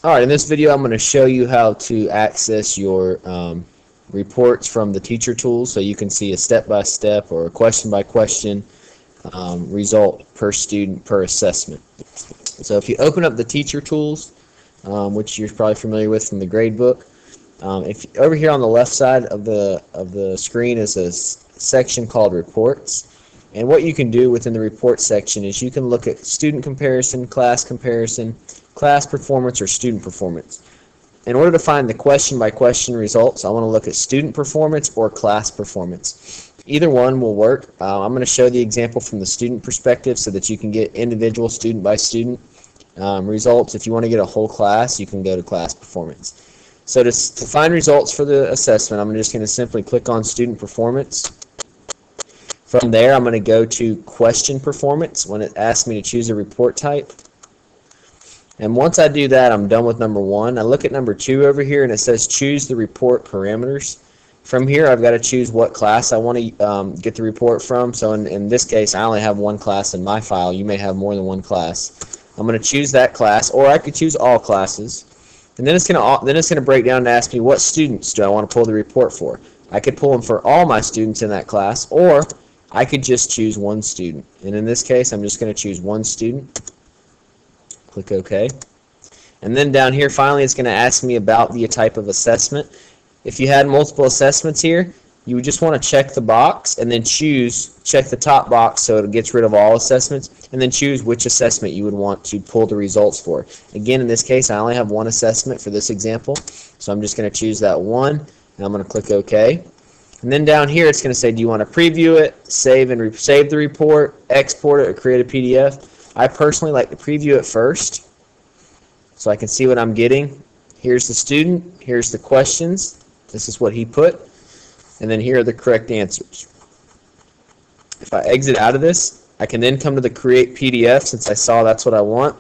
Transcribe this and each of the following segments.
Alright, in this video I'm going to show you how to access your reports from the teacher tools, so you can see a step-by-step or a question-by-question result per student per assessment. So if you open up the teacher tools, which you're probably familiar with from the grade book, over here on the left side of the screen is a section called reports. And what you can do within the report section is you can look at student comparison, class performance, or student performance. In order to find the question-by-question results, I want to look at student performance or class performance. Either one will work. I'm going to show the example from the student perspective so that you can get individual student-by-student results. If you want to get a whole class, you can go to class performance. So to find results for the assessment, I'm just going to simply click on student performance. From there, I'm going to go to question performance when it asks me to choose a report type. And once I do that, I'm done with number 1. I look at number 2 over here, and it says choose the report parameters. From here, I've got to choose what class I want to get the report from. So in this case, I only have one class in my file. You may have more than one class. I'm going to choose that class, or I could choose all classes. And then it's going to break down and ask me what students do I want to pull the report for. I could pull them for all my students in that class, or I could just choose one student. And in this case, I'm just going to choose one student. Click OK. And then down here, finally, it's going to ask me about the type of assessment. If you had multiple assessments here, you would just want to check the box and then check the top box so it gets rid of all assessments, and then choose which assessment you would want to pull the results for. Again, in this case, I only have one assessment for this example, so I'm just going to choose that one, and I'm going to click OK. And then down here, it's going to say, do you want to preview it, save the report, export it, or create a PDF? I personally like to preview it first so I can see what I'm getting. Here's the student, here's the questions, this is what he put, and then here are the correct answers. If I exit out of this, I can then come to the create PDF since I saw that's what I want.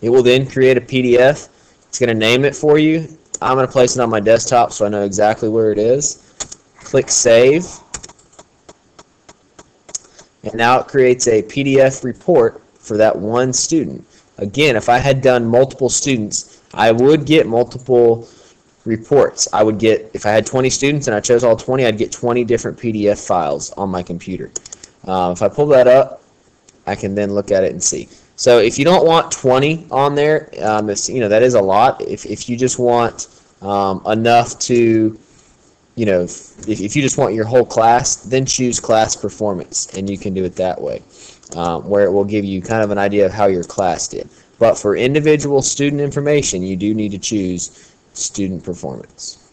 It will then create a PDF. It's going to name it for you. I'm going to place it on my desktop so I know exactly where it is. Click Save, and now it creates a PDF report for that one student. Again, if I had done multiple students, I would get multiple reports. If I had 20 students and I chose all 20, I'd get 20 different PDF files on my computer. If I pull that up, I can then look at it and see. So if you don't want 20 on there, that is a lot. If you just want enough to, if you just want your whole class, then choose class performance, and you can do it that way, where it will give you kind of an idea of how your class did. But for individual student information, you do need to choose student performance.